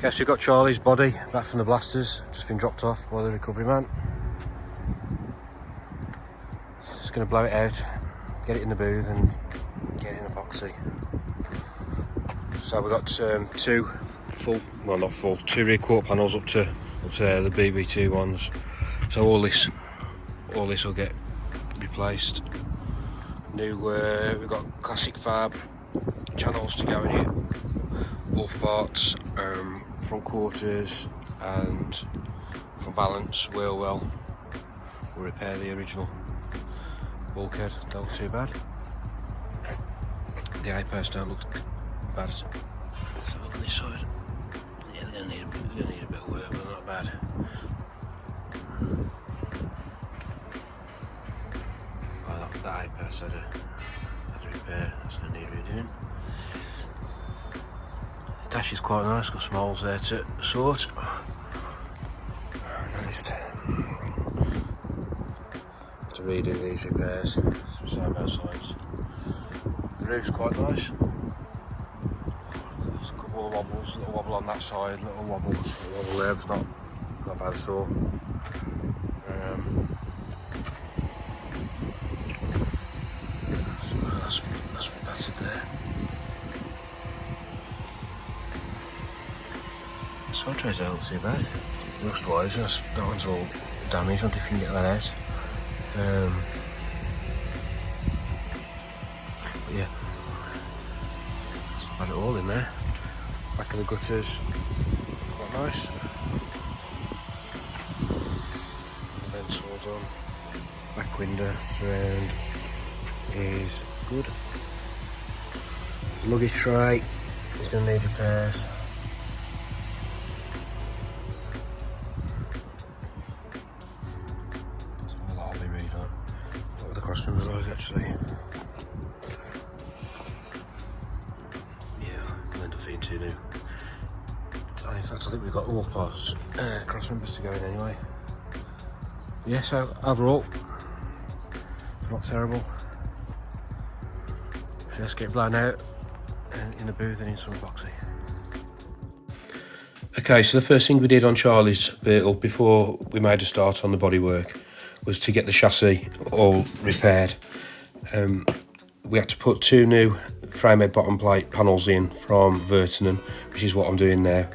Guess we got Charlie's body back from the blasters, just been dropped off by the recovery man. Just going to blow it out, get it in the booth and get it in epoxy. So we've got two full, well not full, two rear quarter panels up to there, the BB2 ones. So all this will get replaced. New, we've got classic fab channels to go in it, wolf parts, front quarters, and for balance wheel well. We'll repair the original bulkhead, don't look too bad. The eye-posts don't look bad. Let's have a look on this side. Yeah, they're gonna need a bit of work, but not bad. Oh, that eye-post had a repair, that's gonna need redoing. The dash is quite nice, got some holes there to sort. Nice. Have to redo these repairs, some side by sides. The roof's quite nice. There's a couple of wobbles, little wobble on that side, little wobble there, but not bad at all. So that's it there. Side trays don't look too bad. Rust wise, that one's all damaged. I wonder if you can get that out. But yeah, had it all in there. Back of the gutters, quite nice. The vents all done. Back window surround is good. Luggage tray is going to need repairs. So that'll be redone. What were the cross members like actually? Too new. In fact, I think we've got all parts cross members to go in anyway. Yeah, so overall, not terrible. Just get blown out in the booth and in some epoxy. Okay, so the first thing we did on Charlie's Beetle before we made a start on the bodywork was to get the chassis all repaired. We had to put two new framehead bottom plate panels in from Vertinen, which is what I'm doing now.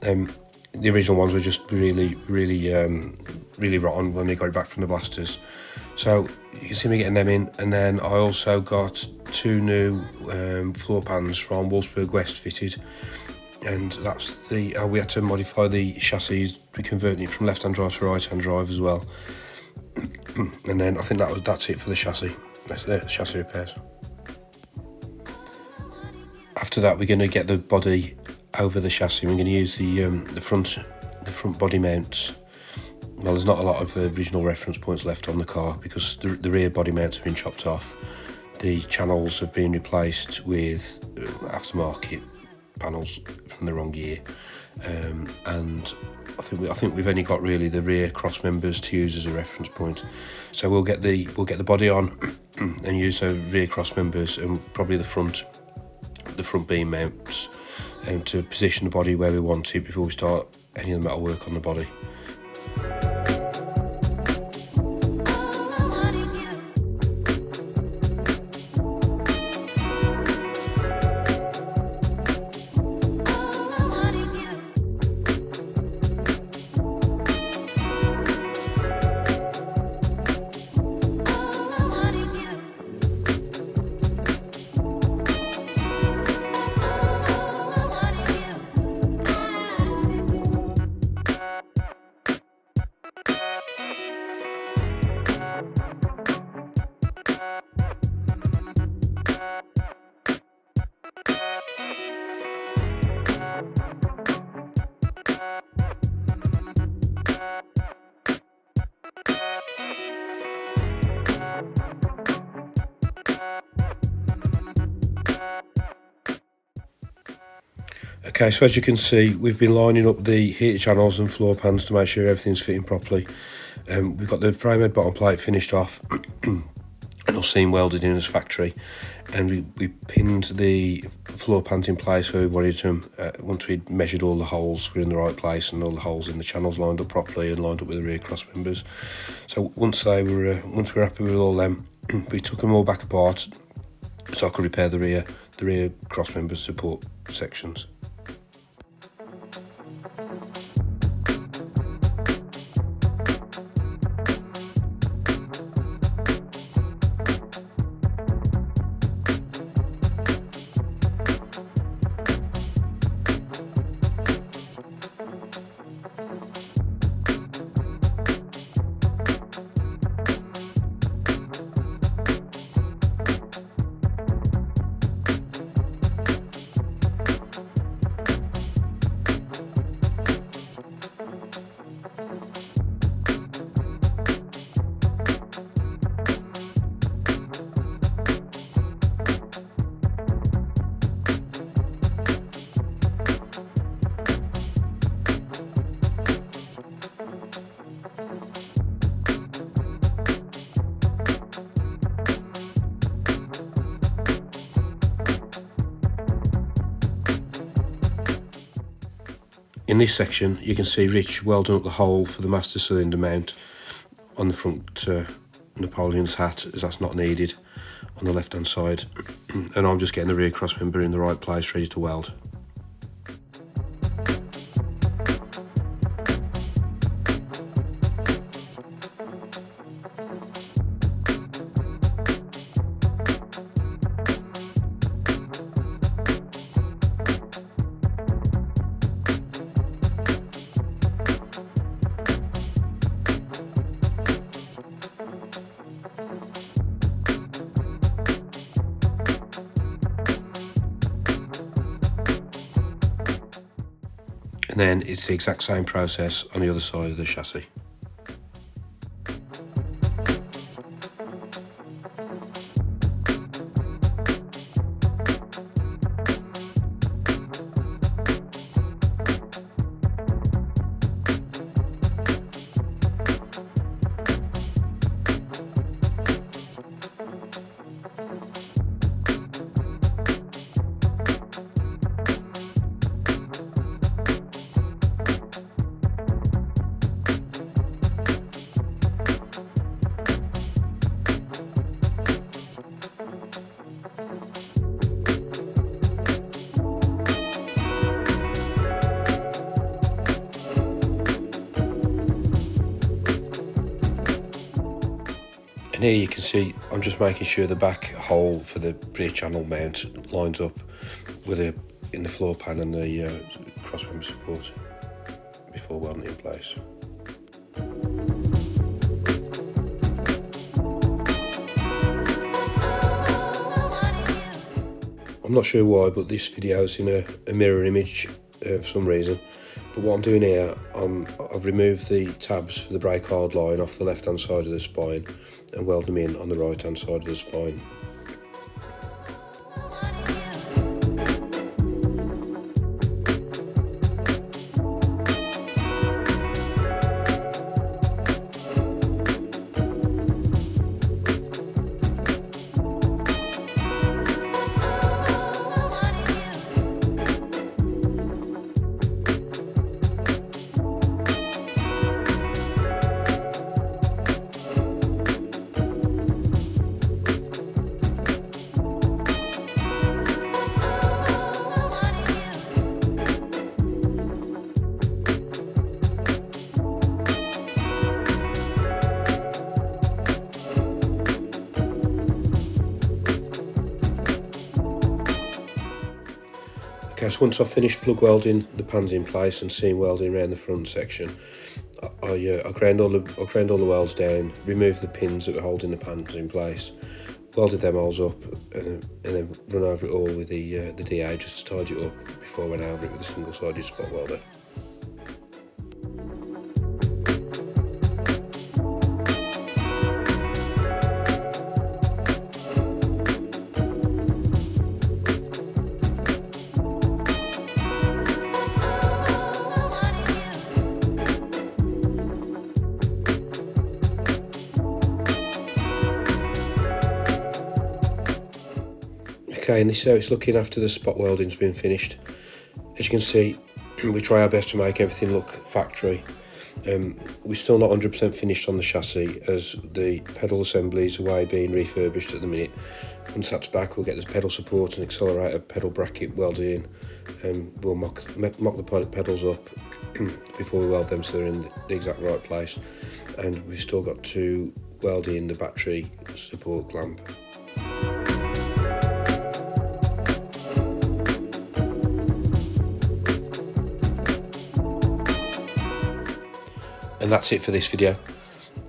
The original ones were just really rotten when we got it back from the blasters. So you can see me getting them in, and then I also got two new floor pans from Wolfsburg West fitted, and that's the we had to modify the chassis, we converted it from left-hand drive to right-hand drive as well. And then I think that's it for the chassis. That's the chassis repairs. After that, we're going to get the body over the chassis. We're going to use the front body mounts. Well, there's not a lot of original reference points left on the car because the rear body mounts have been chopped off. The channels have been replaced with aftermarket panels from the wrong year, and I think we've only got really the rear cross members to use as a reference point. So we'll get the body on and use the rear cross members and probably the front beam mounts to position the body where we want it before we start any of the metal work on the body. Okay, so as you can see, we've been lining up the heater channels and floor pans to make sure everything's fitting properly. We've got the framehead bottom plate finished off. and all seam welded in as factory, and we pinned the floor pans in place where we wanted them. Once we'd measured all the holes were in the right place and all the holes in the channels lined up properly and lined up with the rear cross members. So once we were happy with all them, we took them all back apart so I could repair the rear cross members support sections. In this section, you can see Rich welding up the hole for the master cylinder mount on the front Napoleon's hat, as that's not needed, on the left hand side, and I'm just getting the rear cross member in the right place ready to weld. And then it's the exact same process on the other side of the chassis. And here you can see I'm just making sure the back hole for the rear channel mount lines up with in the floor pan and the cross member support before welding it in place. I'm not sure why, but this video is in a mirror image for some reason. But what I'm doing here, I've removed the tabs for the brake hard line off the left hand side of the spine and weld them in on the right hand side of the spine. Okay, so once I've finished plug welding the pans in place and seam welding around the front section, I ground all the welds down, removed the pins that were holding the pans in place, welded them holes up, and then run over it all with the DA just to tidy it up before I went over it with a single-sided spot welder. Okay, and this is how it's looking after the spot welding's been finished. As you can see, we try our best to make everything look factory. We're still not 100% finished on the chassis, as the pedal assembly's away being refurbished at the minute. Once that's back, we'll get the pedal support and accelerator pedal bracket welded in. We'll mock the pedals up before we weld them so they're in the exact right place. And we've still got to weld in the battery support clamp. And that's it for this video.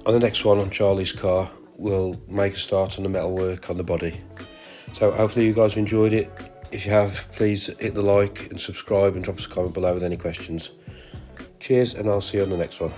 On the next one, on Charlie's car, we'll make a start on the metalwork on the body. So hopefully you guys have enjoyed it. If you have, please hit the like and subscribe and drop us a comment below with any questions. Cheers, and I'll see you on the next one.